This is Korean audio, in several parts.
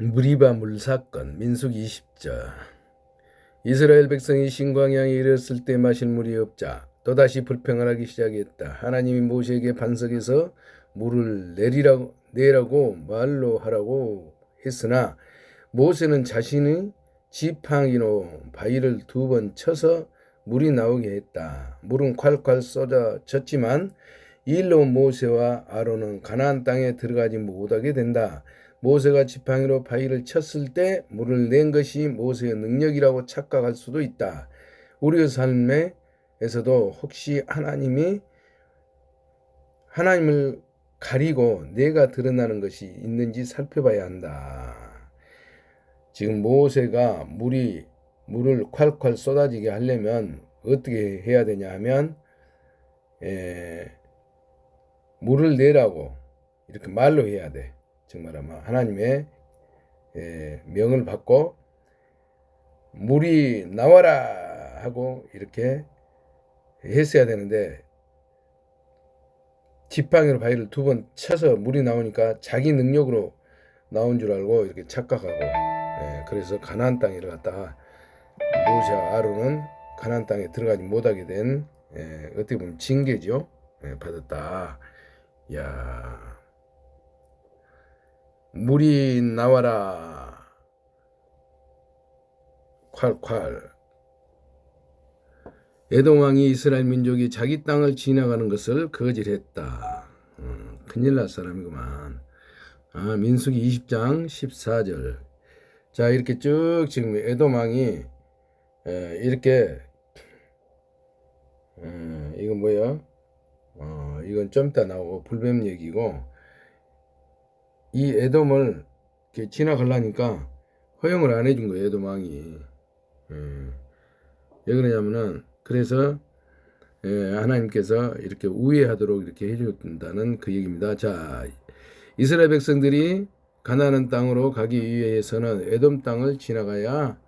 무리바 물사건 민수기 20절. 이스라엘 백성이 신광야에 이르렀을 때 마실 물이 없자 또다시 불평을 하기 시작했다. 하나님이 모세에게 반석에서 물을 내라고 말로 하라고 했으나 모세는 자신의 지팡이로 바위를 2번 쳐서 물이 나오게 했다. 물은 콸콸 쏟아졌지만 이 일로 모세와 아론은 가나안 땅에 들어가지 못하게 된다. 모세가 지팡이로 바위를 쳤을 때 물을 낸 것이 모세의 능력이라고 착각할 수도 있다. 우리의 삶에서도 혹시 하나님을 가리고 내가 드러나는 것이 있는지 살펴봐야 한다. 지금 모세가 물을 콸콸 쏟아지게 하려면 어떻게 해야 되냐 하면 물을 내라고 이렇게 말로 해야 돼. 정말 아마 하나님의 명을 받고 물이 나와라 하고 이렇게 했어야 되는데 지팡이로 바위를 2번 쳐서 물이 나오니까 자기 능력으로 나온 줄 알고 이렇게 착각하고 그래서 가나안 땅에 갔다가 모세와 아론은 가나안 땅에 들어가지 못하게 된 어떻게 보면 징계죠. 받았다. 야, 물이 나와라. 콸콸. 에돔 왕이 이스라엘 민족이 자기 땅을 지나가는 것을 거절했다. 큰일 날 사람이구만. 민수기 20장 14절. 자, 이렇게 쭉 지금 에돔 왕이 이렇게 이건 뭐야? 이건 좀 이따 나오고 불뱀 얘기고, 이 에돔을 이렇게 지나가려니까 허용을 안 해준 거예요, 에돔 왕이. 왜 그러냐면은 그래서 하나님께서 이렇게 우회하도록 이렇게 해준다는 그 얘기입니다. 자, 이스라엘 백성들이 가나안 땅으로 가기 위해서는 에돔 땅을 지나가야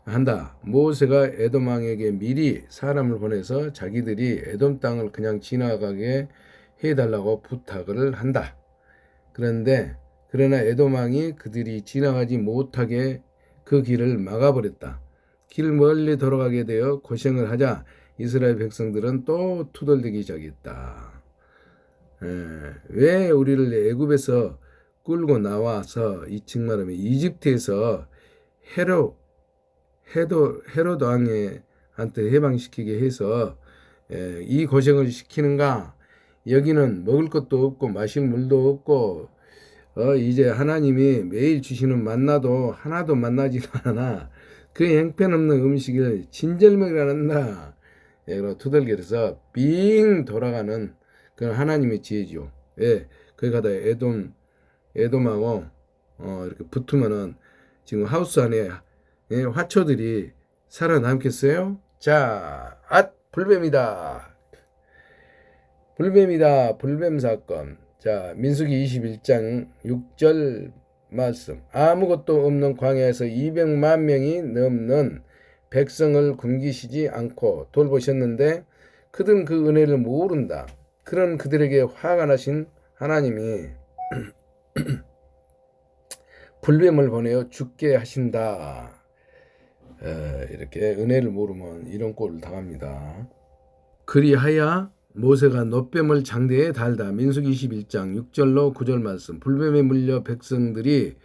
한다. 모세가 에돔 왕에게 미리 사람을 보내서 자기들이 에돔 땅을 그냥 지나가게 해달라고 부탁을 한다. 그러나 에돔 왕이 그들이 지나가지 못하게 그 길을 막아버렸다. 길 멀리 돌아가게 되어 고생을 하자 이스라엘 백성들은 또 투덜대기 시작했다. 왜 우리를 애굽에서 끌고 나와서 이층 말하면 이집트에서 헤롯 왕한테 해방시키게 해서 이 고생을 시키는가? 여기는 먹을 것도 없고 마실 물도 없고 이제 하나님이 매일 주시는 만나도 하나도 만나지도 않아. 그 형편없는 음식을 진절먹이란다. 그리고 투덜거려서 빙 돌아가는 그런 하나님의 지혜죠. 예, 거기 가다 에돔하고 이렇게 붙으면은 지금 하우스 안에 화초들이 살아남겠어요? 자, 불뱀이다. 불뱀 사건. 자, 민수기 21장 6절 말씀. 아무것도 없는 광야에서 200만 명이 넘는 백성을 굶기시지 않고 돌보셨는데 그들은 그 은혜를 모른다. 그런 그들에게 화가 나신 하나님이 불뱀을 보내어 죽게 하신다. 이렇게 은혜를 모르면 이런 꼴을 당합니다. 그리하여 모세가 놋뱀을 장대에 달다. 민수기 21장 6절로 9절 말씀. 불뱀에 물려 백성들이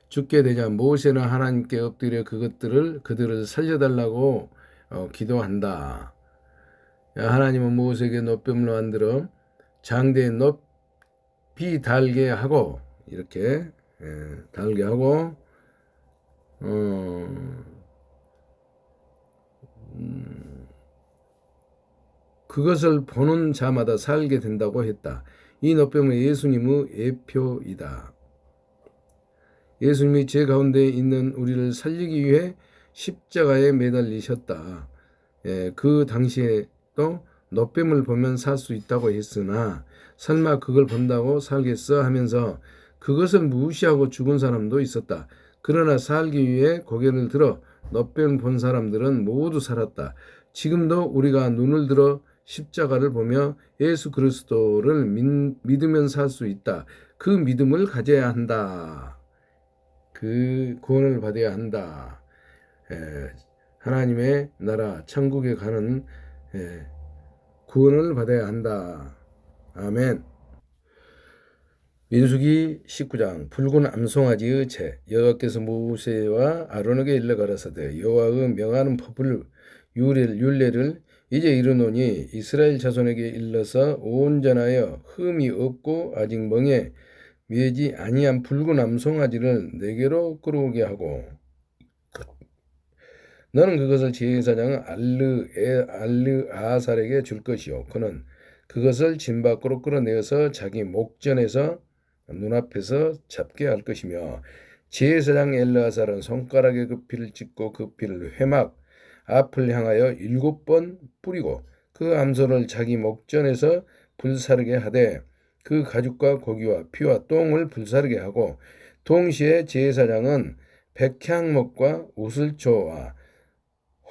죽게 되자 모세는 하나님께 엎드려 그들을 살려달라고 기도한다. 하나님은 모세에게 놋뱀을 만들어 장대에 높이 달게 하고 이렇게 달게 하고 그것을 보는 자마다 살게 된다고 했다. 이 놋뱀은 예수님의 예표이다. 예수님이 죄 가운데 있는 우리를 살리기 위해 십자가에 매달리셨다. 그 당시에 또 놋뱀을 보면 살 수 있다고 했으나 설마 그걸 본다고 살겠어 하면서 그것을 무시하고 죽은 사람도 있었다. 그러나 살기 위해 고개를 들어 놋뱀 본 사람들은 모두 살았다. 지금도 우리가 눈을 들어 십자가를 보며 예수 그리스도를 믿으면 살 수 있다. 그 믿음을 가져야 한다. 그 구원을 받아야 한다. 하나님의 나라 천국에 가는 구원을 받아야 한다. 아멘. 민수기 19장 붉은 암송아지의 제 여호와께서 모세와 아론에게 일러 가라사대 여호와의 명하는 법을 율례를 이제 이르노니 이스라엘 자손에게 일러서 온전하여 흠이 없고 아직 멍에 매지 아니한 붉은 암송아지를 내게로 끌어오게 하고 너는 그것을 제사장 알르아살에게 줄 것이요 그는 그것을 진 밖으로 끌어내어서 자기 목전에서 눈앞에서 잡게 할 것이며 제사장 엘르아살은 손가락에 그 피를 찍고 그 피를 회막 앞을 향하여 7번 뿌리고 그 암소를 자기 목전에서 불사르게 하되 그 가죽과 고기와 피와 똥을 불사르게 하고 동시에 제사장은 백향목과 우슬초와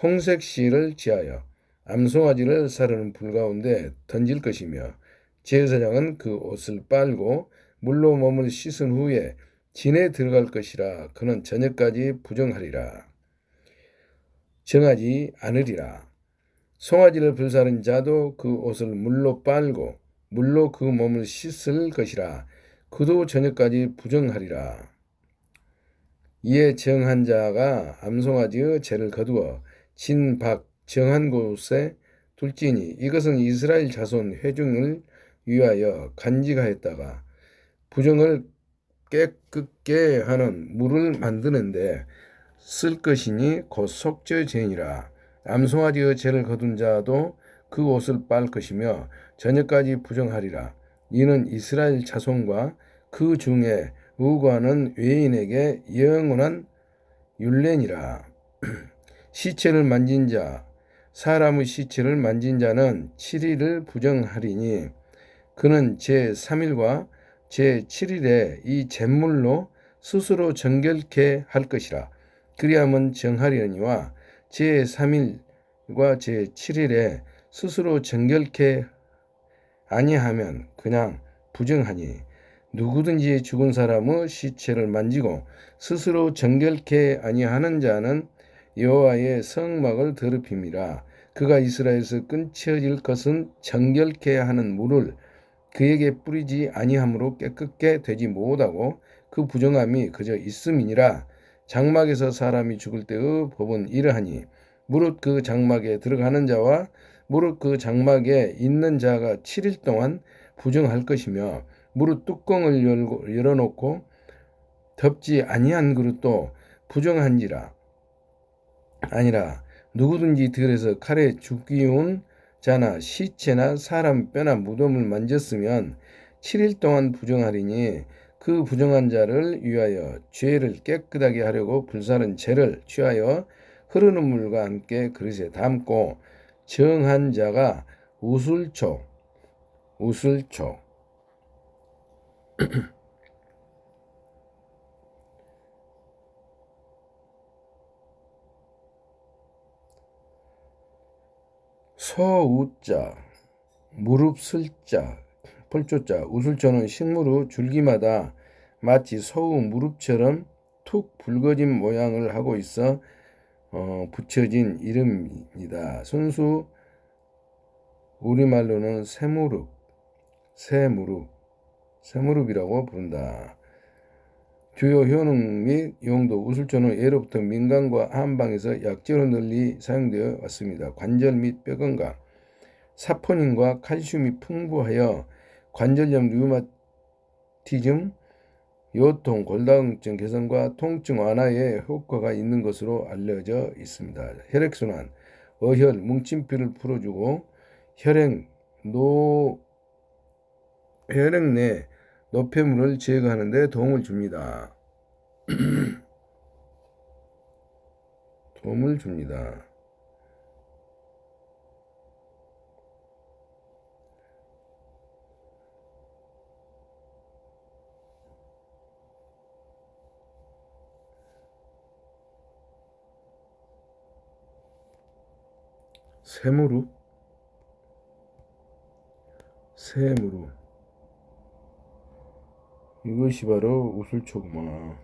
홍색 실을 지하여 암송아지를 사르는 불 가운데 던질 것이며 제사장은 그 옷을 빨고 물로 몸을 씻은 후에 진에 들어갈 것이라. 그는 저녁까지 부정하리라. 정하지 않으리라. 송아지를 불사른 자도 그 옷을 물로 빨고 물로 그 몸을 씻을 것이라. 그도 저녁까지 부정하리라. 이에 정한 자가 암송아지의 죄를 거두어 진 밖 정한 곳에 둘지니 이것은 이스라엘 자손 회중을 위하여 간직하였다가 부정을 깨끗게 하는 물을 만드는데 쓸 것이니 곧 속죄죄니라. 암송아지의 죄를 거둔 자도 그 옷을 빨 것이며 저녁까지 부정하리라. 이는 이스라엘 자손과 그 중에 의거하는 외인에게 영원한 율례니라. 시체를 만진 자, 사람의 시체를 만진 자는 7일을 부정하리니 그는 제3일과 제7일에 이 잿물로 스스로 정결케 할 것이라. 그리하면 정하려니와 제3일과 제7일에 스스로 정결케 아니하면 그냥 부정하니 누구든지 죽은 사람의 시체를 만지고 스스로 정결케 아니하는 자는 여호와의 성막을 더럽힘이라. 그가 이스라엘에서 끊쳐질 것은 정결케 하는 물을 그에게 뿌리지 아니함으로 깨끗게 되지 못하고 그 부정함이 그저 있음이니라. 장막에서 사람이 죽을 때의 법은 이러하니 무릇 그 장막에 들어가는 자와 무릇 그 장막에 있는 자가 7일 동안 부정할 것이며 무릇 뚜껑을 열어놓고 덮지 아니한 그릇도 부정한지라. 아니라 누구든지 들에서 칼에 죽이운 자나 시체나 사람 뼈나 무덤을 만졌으면 7일 동안 부정하리니 그 부정한 자를 위하여 죄를 깨끗하게 하려고 불사른 재를 취하여 흐르는 물과 함께 그릇에 담고 정한 자가 우슬초 서우자 무릎 슬자 펄조자 우슬초는 식물의 줄기마다 마치 서우 무릎처럼 툭 붉어진 모양을 하고 있어 붙여진 이름입니다. 순수 우리말로는 새무릎이라고 부른다. 주요 효능 및 용도 우슬초는 예로부터 민간과 한방에서 약재로 널리 사용되어 왔습니다. 관절 및 뼈 건강, 사포닌과 칼슘이 풍부하여 관절염, 류마티즘, 요통, 골다공증 개선과 통증 완화에 효과가 있는 것으로 알려져 있습니다. 혈액순환, 어혈, 뭉친 피를 풀어주고 혈액 내 노폐물을 제거하는 데 도움을 줍니다. 새무릎 이것이 바로 우슬초구나.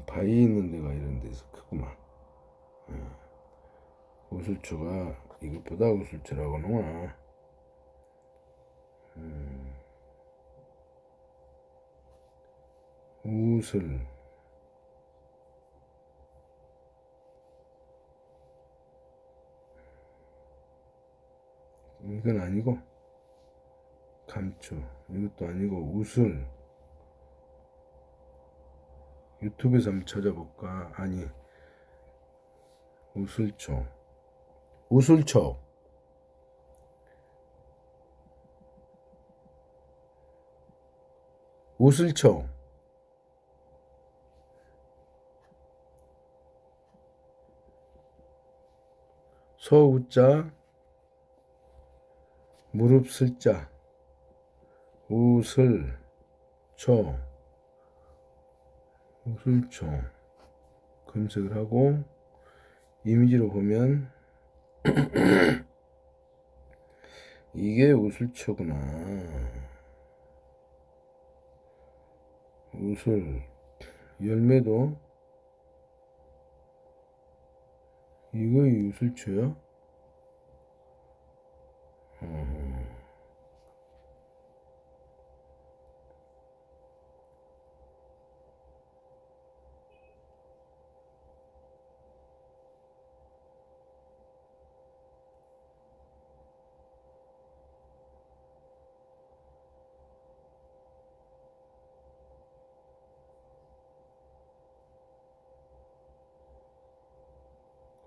바위 있는 데가 이런 데서 크구만. 우슬초가 이것보다 우슬초라고 하는구나. 우슬. 이건 아니고, 감초. 이것도 아니고, 우슬. 유튜브에서 한번 찾아볼까? 아니, 우슬초. 우슬초. 우슬초. 소우자, 무릎 슬자, 우슬초, 우슬초. 검색을 하고 이미지로 보면 이게 우슬초구나. 우슬 열매도 이거 우슬초야?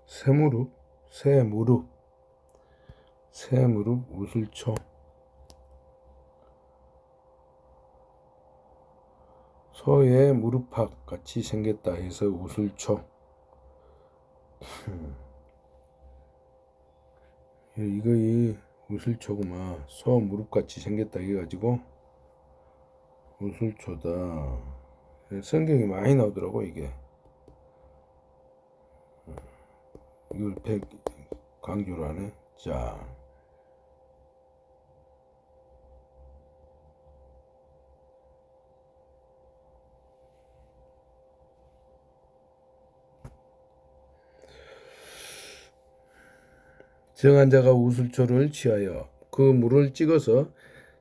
새무릎, 새무릎, 새무릎 우슬초. 소의 무릎팍 같이 생겼다 해서 우슬초. 이거 이 우슬초구만. 소 무릎 같이 생겼다 해가지고 우슬초다. 성경이 많이 나오더라고 이게. 이걸 강조를 하네. 자, 정한 자가 우슬초를 취하여 그 물을 찍어서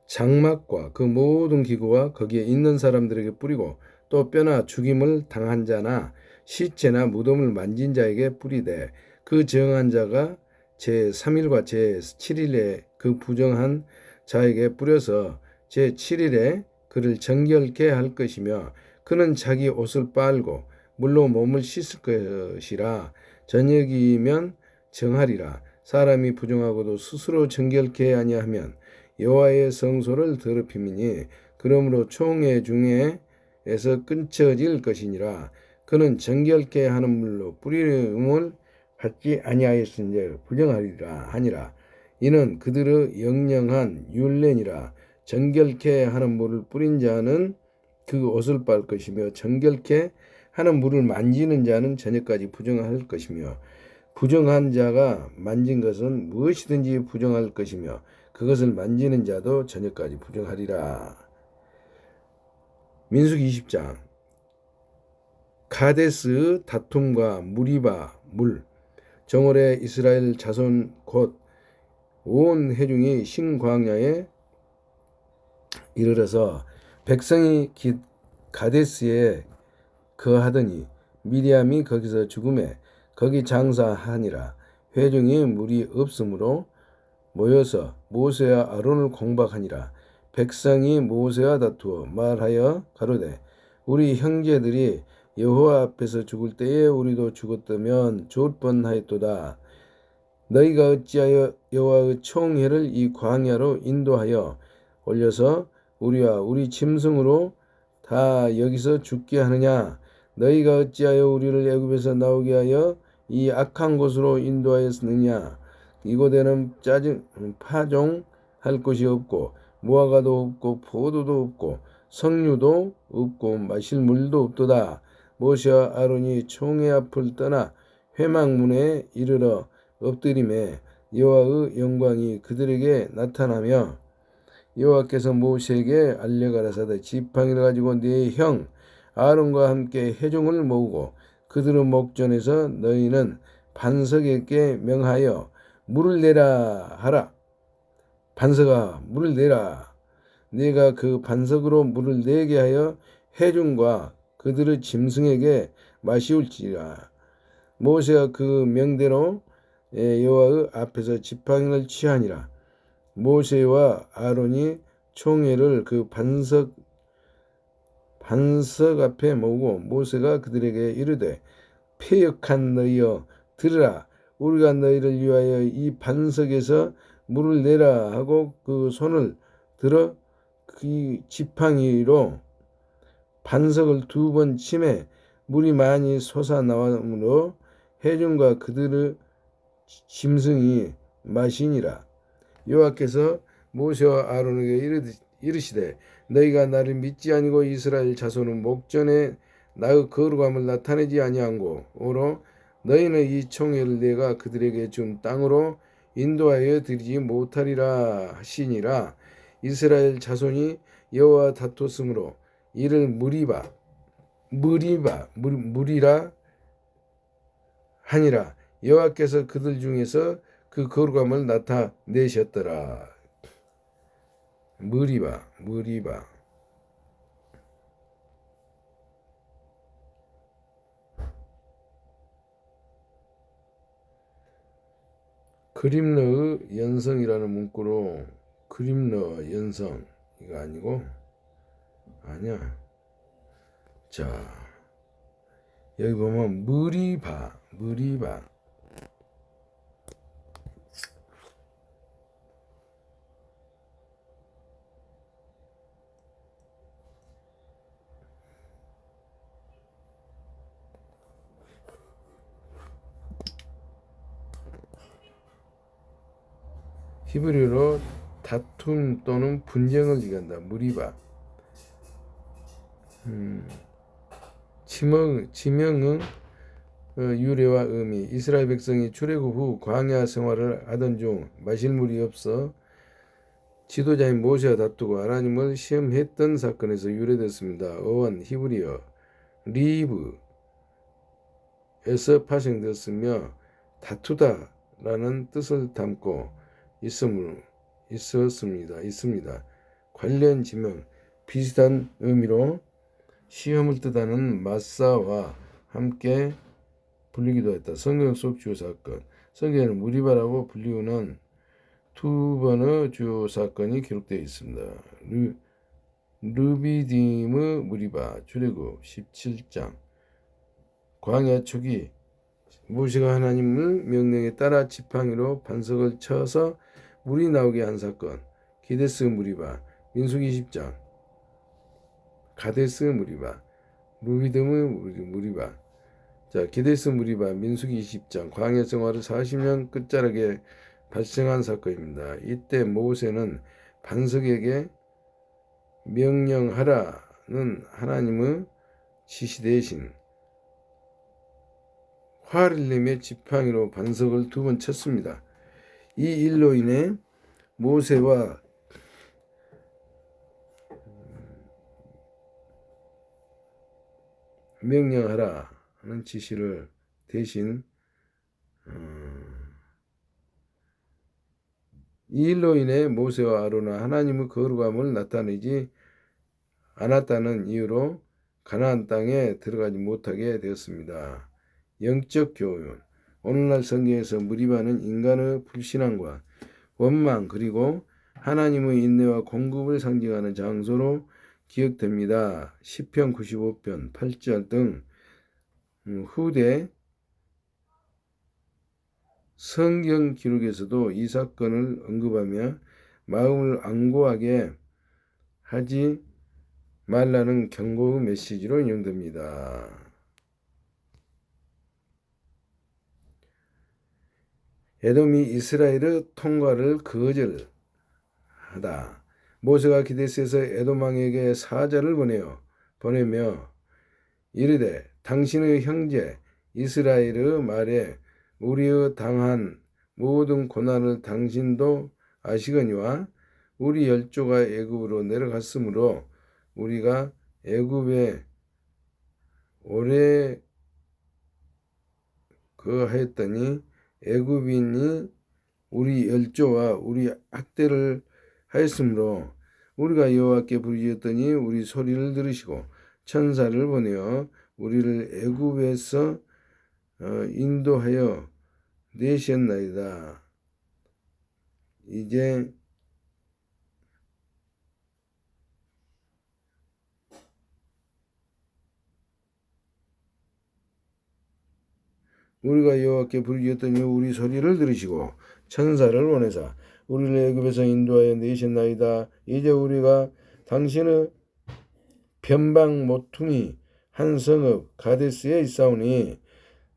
장막과 그 모든 기구와 거기에 있는 사람들에게 뿌리고 또 뼈나 죽임을 당한 자나 시체나 무덤을 만진 자에게 뿌리되 그 정한 자가 제3일과 제7일에 그 부정한 자에게 뿌려서 제7일에 그를 정결케 할 것이며 그는 자기 옷을 빨고 물로 몸을 씻을 것이라. 저녁이면 정하리라. 사람이 부정하고도 스스로 정결케 아니하면 여호와의 성소를 더럽힘이니 그러므로 총회 중에서 끊쳐질 것이니라. 그는 정결케 하는 물로 뿌림을 받지 아니하였은즉 부정하리라 하니라. 이는 그들의 영영한 율례니라. 정결케 하는 물을 뿌린 자는 그 옷을 빨 것이며 정결케 하는 물을 만지는 자는 저녁까지 부정할 것이며 부정한 자가 만진 것은 무엇이든지 부정할 것이며 그것을 만지는 자도 저녁까지 부정하리라. 민수기 20장. 가데스 다툼과 무리바 물. 정월에 이스라엘 자손 곧 온 회중이 신광야에 이르러서 백성이 가데스에 거하더니 미리암이 거기서 죽음에 거기 장사하니라. 회중이 물이 없으므로 모여서 모세와 아론을 공박하니라. 백성이 모세와 다투어 말하여 가로되 우리 형제들이 여호와 앞에서 죽을 때에 우리도 죽었다면 좋을 뻔하였도다. 너희가 어찌하여 여호와의 총회를 이 광야로 인도하여 올려서 우리와 우리 짐승으로 다 여기서 죽게 하느냐? 너희가 어찌하여 우리를 애굽에서 나오게 하여 이 악한 곳으로 인도하였느냐? 이곳에는 파종할 곳이 없고 무화과도 없고 포도도 없고 석류도 없고 마실 물도 없도다. 모세와 아론이 총회 앞을 떠나 회막문에 이르러 엎드림에 여호와의 영광이 그들에게 나타나며 여호와께서 모세에게 알려가라사대 지팡이를 가지고 네 형 아론과 함께 회중을 모으고 그들의 목전에서 너희는 반석에게 명하여 물을 내라 하라. 반석아 물을 내라. 네가 그 반석으로 물을 내게 하여 회중과 그들의 짐승에게 마시울지라. 모세가 그 명대로 여호와의 앞에서 지팡이를 취하니라. 모세와 아론이 총회를 그 반석 앞에 모으고 모세가 그들에게 이르되 패역한 너희여 들으라. 우리가 너희를 위하여 이 반석에서 물을 내라 하고 그 손을 들어 그 지팡이로 반석을 2번 치매 물이 많이 솟아나오므로 회중과 그들의 짐승이 마시니라. 여호와께서 모세와 아론에게 이르시되 너희가 나를 믿지 아니고 이스라엘 자손은 목전에 나의 거룩함을 나타내지 아니한고 오로 너희는 이 총회를 내가 그들에게 준 땅으로 인도하여 드리지 못하리라 하시니라. 이스라엘 자손이 여호와 다퉜으므로 이를 무리라 하니라. 여호와께서 그들 중에서 그 거룩함을 나타내셨더라. 무리바 그림너의 연성이라는 문구로 그림너 연성 이거 아니고 아니야. 자 여기 보면 무리바 히브리어로 다툼 또는 분쟁을 얘기한다. 무리바. 지명은 유래와 의미. 이스라엘 백성이 출애굽 후 광야 생활을 하던 중 마실 물이 없어 지도자인 모세와 다투고 하나님을 시험했던 사건에서 유래됐습니다. 어원 히브리어 리브에서 파생되었으며 다투다라는 뜻을 담고 있습니다. 관련 지명 비슷한 의미로 시험을 뜻하는 마사와 함께 불리기도 했다. 성경 속 주요 사건. 성경에는 무리바라고 불리우는 2번의 주요 사건이 기록되어 있습니다. 르비딤의 무리바 출애굽 17장. 광야 초기 모세가 하나님의 명령에 따라 지팡이로 반석을 쳐서 물이 나오게 한 사건. 기데스 무리바 민수기 20장. 가데스 무리바 루비딤의 무리바. 자 기데스 무리바 민수기 20장. 광야 생활을 40년 끝자락에 발생한 사건입니다. 이때 모세는 반석에게 명령하라는 하나님의 지시 대신 화를 내며 지팡이로 반석을 2번 쳤습니다. 이 일로 인해 모세와 명령하라는 지시를 대신 이 일로 인해 모세와 아론은 하나님의 거룩함을 나타내지 않았다는 이유로 가나안 땅에 들어가지 못하게 되었습니다. 영적 교훈. 오늘날 성경에서 무리바는 인간의 불신앙과 원망 그리고 하나님의 인내와 공급을 상징하는 장소로 기억됩니다. 시편 95편 8절 등 후대 성경 기록에서도 이 사건을 언급하며 마음을 안고하게 하지 말라는 경고의 메시지로 인용됩니다. 에돔이 이스라엘의 통과를 거절하다. 모세가 기데스에서 에돔 왕에게 사자를 보내며 이르되 당신의 형제 이스라엘의 말에 우리의 당한 모든 고난을 당신도 아시거니와 우리 열조가 애굽으로 내려갔으므로 우리가 애굽에 오래 하였더니 애굽인이 우리 열조와 우리 학대를 하였으므로 우리가 여호와께 부르짖었더니 우리 소리를 들으시고 천사를 보내어 우리를 애굽에서 인도하여 내셨나이다. 이제 우리가 여호와께 부르짖었더니 우리 소리를 들으시고 천사를 보내사 우리를 애굽에서 인도하여 내셨나이다. 이제 우리가 당신의 변방 모퉁이 한 성읍 가데스에 있사오니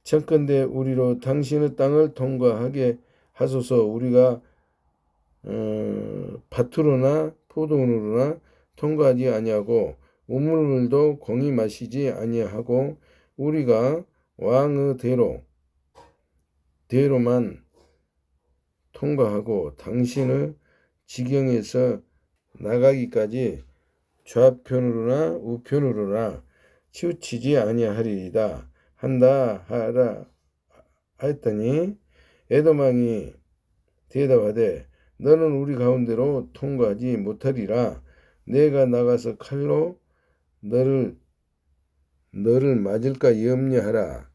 청컨대 우리로 당신의 땅을 통과하게 하소서. 우리가 밭으로나 포도원으로나 통과하지 아니하고 우물물도 공히 마시지 아니하고 우리가 왕의 대로만 통과하고 당신의 지경에서 나가기까지 좌편으로나 우편으로나 치우치지 아니하리이다 한다 하라 하였더니 에돔왕이 대답하되 너는 우리 가운데로 통과하지 못하리라. 내가 나가서 칼로 너를 맞을까 염려하라.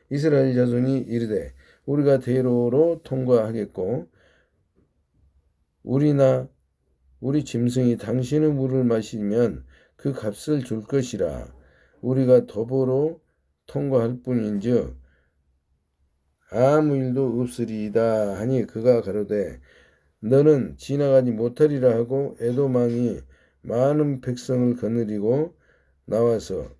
이스라엘 자손이 이르되 우리가 대로로 통과하겠고 우리나 우리 짐승이 당신의 물을 마시면 그 값을 줄 것이라. 우리가 도보로 통과할 뿐인즉 아무 일도 없으리이다 하니 그가 가로되 너는 지나가지 못하리라 하고 에돔 왕이 많은 백성을 거느리고 나와서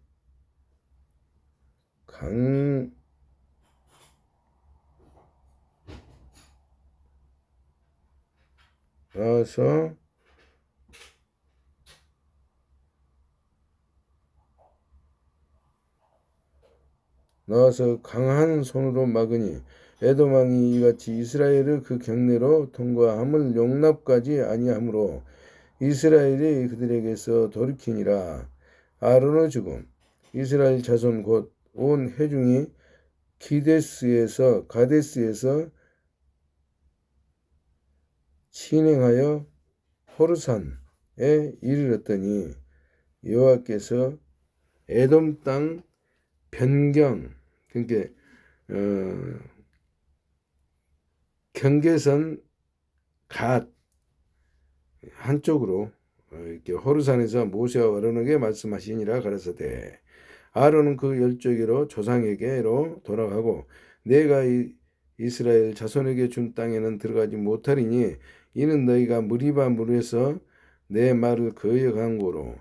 나와서 강한 손으로 막으니 에돔 왕이 이같이 이스라엘의 그 경내로 통과함을 용납하지 아니하므로 이스라엘이 그들에게서 돌이키니라. 아론의 죽음. 이스라엘 자손 곧 온 회중이 가데스에서 진행하여 호르산에 이르렀더니 여호와께서 에돔 땅 변경, 그러니까 경계선 갓 한쪽으로 이렇게 호르산에서 모세와 아론에게 말씀하시니라 가라사대 아론은 그 열조에게로 조상에게로 돌아가고 내가 이스라엘 자손에게 준 땅에는 들어가지 못하리니 이는 너희가 무리바 물에서 내 말을 거역한 고로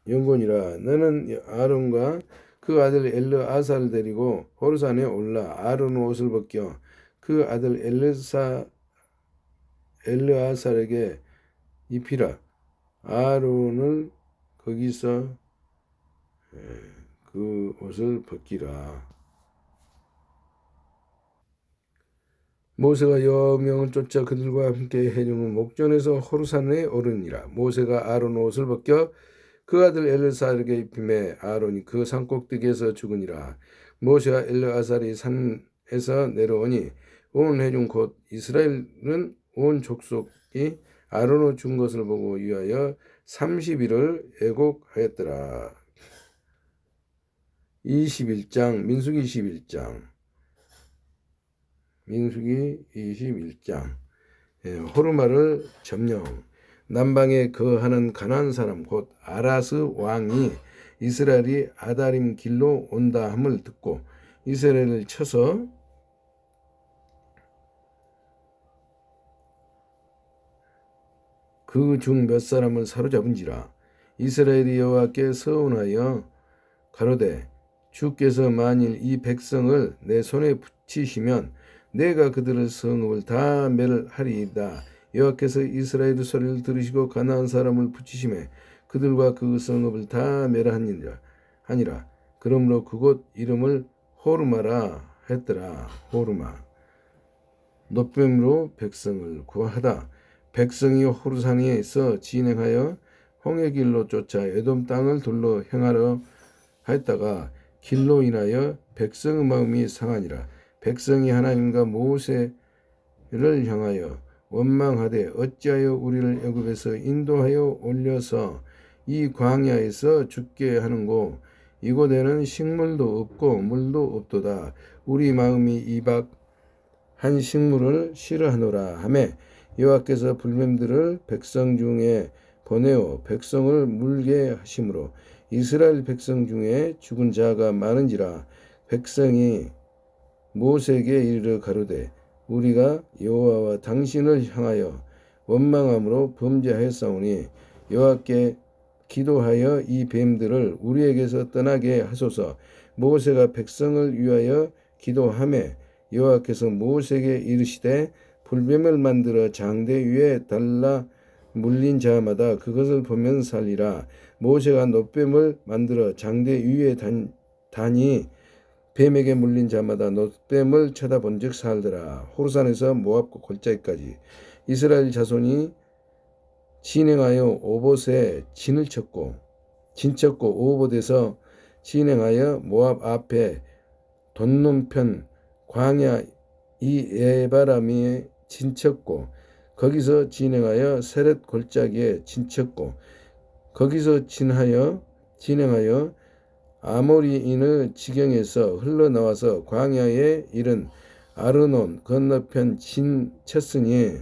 영곤이라. 너는 아론과 그 아들 엘르아사를 데리고 호르산에 올라 아론의 옷을 벗겨 그 아들 엘르아살에게 입히라. 아론을 거기서 그 옷을 벗기라. 모세가 여호와 명을 쫓아 그들과 함께 해중은 목전에서 호르산에 오르니라. 모세가 아론의 옷을 벗겨 그 아들 엘르아살에게 입힘에 아론이 그 산꼭대기에서 죽으니라. 모세와 엘르아살이 산에서 내려오니 온 회중 곧 이스라엘은 온 족속이 아론의 죽은 것을 보고 위하여 30일을 애곡하였더라. 21장 민수기 21장 호르마를 점령. 남방에 거하는 가나안 사람 곧 아라스 왕이 이스라엘이 아다림 길로 온다 함을 듣고 이스라엘을 쳐서 그 중 몇 사람을 사로잡은지라. 이스라엘이 여호와께 서운하여 가로되 주께서 만일 이 백성을 내 손에 붙이시면 내가 그들의 성읍을 다 멸하리이다. 여호와께서 이스라엘의 소리를 들으시고 가나안 사람을 붙이심에 그들과 그 성읍을 다 멸하니라. 그러므로 그곳 이름을 호르마라 했더라. 호르마. 놋뱀으로 백성을 구하다. 백성이 호르산에서 진행하여 홍해 길로 쫓아 에돔 땅을 둘러 행하려 하였다가 길로 인하여 백성의 마음이 상하니라. 백성이 하나님과 모세를 향하여 원망하되 어찌하여 우리를 애굽에서 인도하여 올려서 이 광야에서 죽게 하는고 이곳에는 식물도 없고 물도 없도다. 우리 마음이 이박한 식물을 싫어하노라 하매 여호와께서 불뱀들을 백성 중에 보내어 백성을 물게 하심으로 이스라엘 백성 중에 죽은 자가 많은지라. 백성이 모세에게 이르러 가로되 우리가 여호와와 당신을 향하여 원망함으로 범죄하였사오니 여호와께 기도하여 이 뱀들을 우리에게서 떠나게 하소서. 모세가 백성을 위하여 기도하매 여호와께서 모세에게 이르시되 불뱀을 만들어 장대 위에 달라 물린 자마다 그것을 보면 살리라. 모세가 놋뱀을 만들어 장대 위에 다니 뱀에게 물린 자마다 놋뱀을 쳐다본즉 살더라. 호르산에서 모압과 골짜기까지 이스라엘 자손이 진행하여 오봇에 진쳤고 오봇에서 진행하여 모압 앞에 돈놈편 광야 이 에바람에 진쳤고 거기서 진행하여 세렛 골짜기에 진쳤고 거기서 진행하여 아모리인의 지경에서 흘러나와서 광야에 이른 아르논 건너편 진쳤으니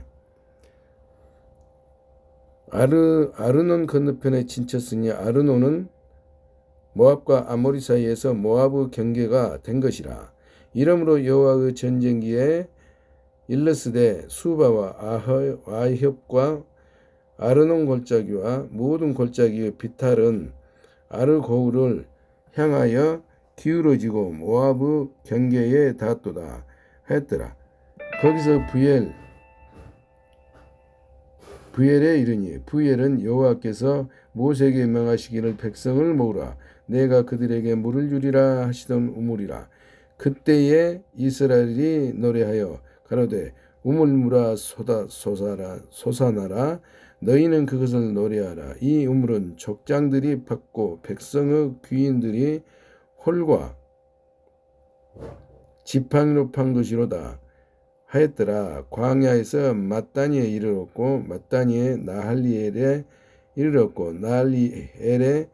아르논 건너편에 진쳤으니 아르논은 모압과 아모리 사이에서 모압의 경계가 된 것이라. 이러므로 여호와의 전쟁기에 일러스되 수바와 아협과 아르논 골짜기와 모든 골짜기의 비탈은 아르고울을 향하여 기울어지고 모압의 경계에 닿았도다 했더라. 거기서 부엘에 이르니 부엘은 여호와께서 모세에게 명하시기를 백성을 모으라 내가 그들에게 물을 주리라 하시던 우물이라. 그때에 이스라엘이 노래하여 가로되 우물물아 솟아나라 너희는 그것을 노래하라. 이 우물은 족장들이 팠고 백성의 귀인들이 홀과 지팡이로 판 것이로다 하였더라. 광야에서 맏다니에 이르렀고 맏다니에 나할리엘에 이르렀고 나할리엘에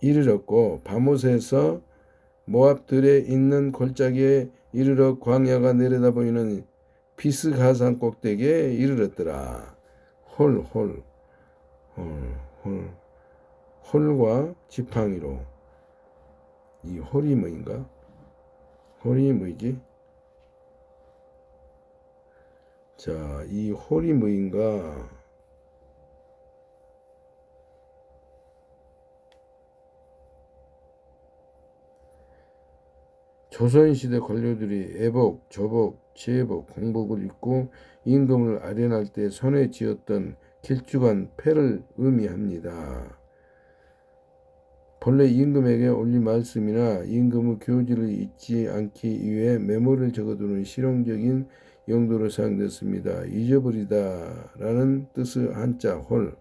이르렀고 바못에서 모압들에 있는 골짜기에 이르러 광야가 내려다 보이는 비스가산 꼭대기에 이르렀더라. 홀과 지팡이로. 이 홀이 뭐인가? 홀이 뭐이지? 자, 이 홀이 뭐인가? 조선시대 관료들이 애복, 저복, 제복, 공복을 입고 임금을 아련할 때 손에 쥐었던 길쭉한 패를 의미합니다. 본래 임금에게 올린 말씀이나 임금의 교지를 잊지 않기 위해 메모를 적어두는 실용적인 용도로 사용됐습니다. 잊어버리다 라는 뜻의 한자 홀,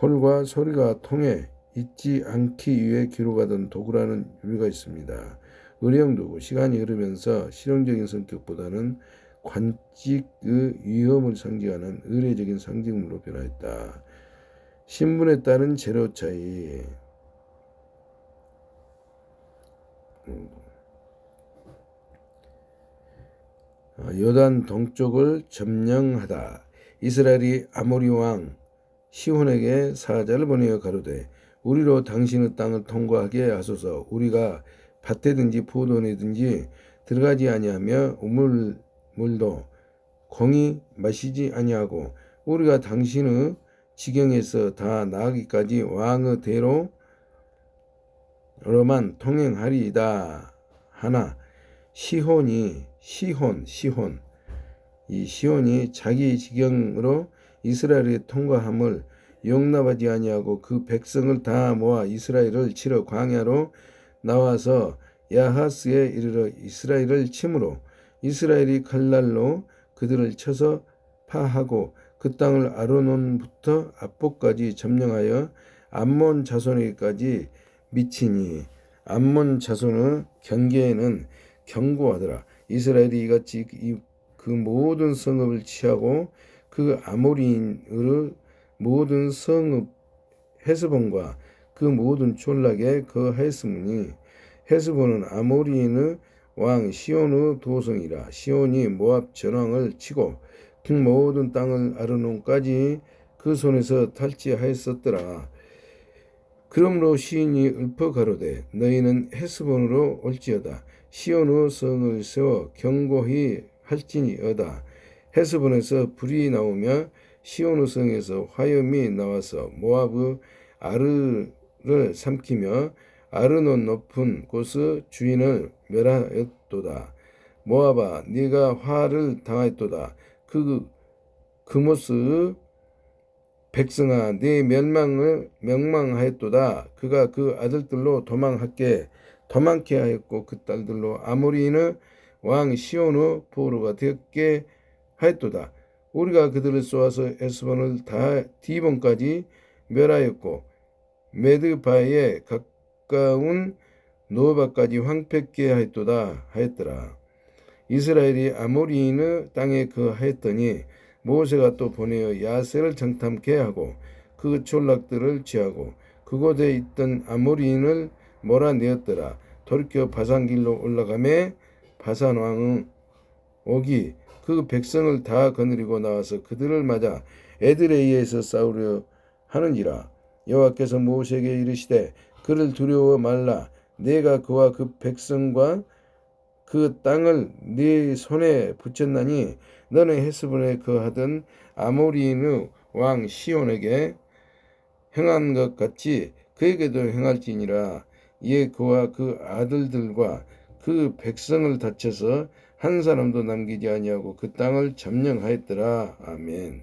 홀과 소리가 통해 잊지 않기 위해 기록하던 도구라는 의미가 있습니다. 의령도구, 시간이 흐르면서 실용적인 성격보다는 관직의 위험을 상징하는 의례적인 상징물로 변화했다. 신분에 따른 재료 차이. 요단 동쪽을 점령하다. 이스라엘이 아모리 왕 시혼에게 사자를 보내어 가로되 우리로 당신의 땅을 통과하게 하소서. 우리가 밭에든지 포도원에든지 들어가지 아니하며 우물물도 공이 마시지 아니하고 우리가 당신의 지경에서 다 나가기까지 왕의 대로만 통행하리이다 하나 시혼이 자기 지경으로 이스라엘이 통과함을 용납하지 아니하고 그 백성을 다 모아 이스라엘을 치러 광야로 나와서 야하스에 이르러 이스라엘을 치므로 이스라엘이 칼날로 그들을 쳐서 파하고 그 땅을 아르논부터 압복까지 점령하여 암몬 자손에게까지 미치니 암몬 자손의 경계에는 견고하더라. 이스라엘이 이같이 그 모든 성읍을 취하고 그 아모리인의 모든 성읍 헤스본과 그 모든 촌락에 거하였으니 헤스본은 아모리인의 왕 시온의 도성이라. 시온이 모압 전왕을 치고 그 모든 땅을 아르논까지 그 손에서 탈취하였었더라. 그러므로 시인이 읊어 가로되 너희는 헤스본으로 올지어다. 시온의 성을 세워 견고히 할지니어다. 헤스본에서 불이 나오며 시온의 성에서 화염이 나와서 모압의 아르를 삼키며 아르논 높은 곳의 주인을 멸하였도다. 모압아 네가 화를 당하였도다. 그모스의 백성아 네 멸망을 명망하였도다. 그가 그 아들들로 도망케 하였고 그 딸들로 아모리인의 왕 시온의 포로가 되었게 하였도다. 우리가 그들을 쏘아서 에스본을 다 디본까지 멸하였고 메드바에 가까운 노바까지 황폐케 하였도다 하였더라. 이스라엘이 아모리인의 땅에 거하였더니 모세가 또 보내어 야세를 정탐케 하고 그 촌락들을 취하고 그곳에 있던 아모리인을 몰아내었더라. 돌이켜 바산길로 올라가매 바산 왕은 옥이 그 백성을 다 거느리고 나와서 그들을 맞아 에드레이에서 싸우려 하느니라. 여호와께서 모세에게 이르시되 그를 두려워 말라. 내가 그와 그 백성과 그 땅을 네 손에 붙였나니 너는 헤스본에 거하던 아모리인의 왕 시온에게 행한 것 같이 그에게도 행할지니라. 이에 그와 그 아들들과 그 백성을 다쳐서 한 사람도 남기지 아니하고 그 땅을 점령하였더라. 아멘.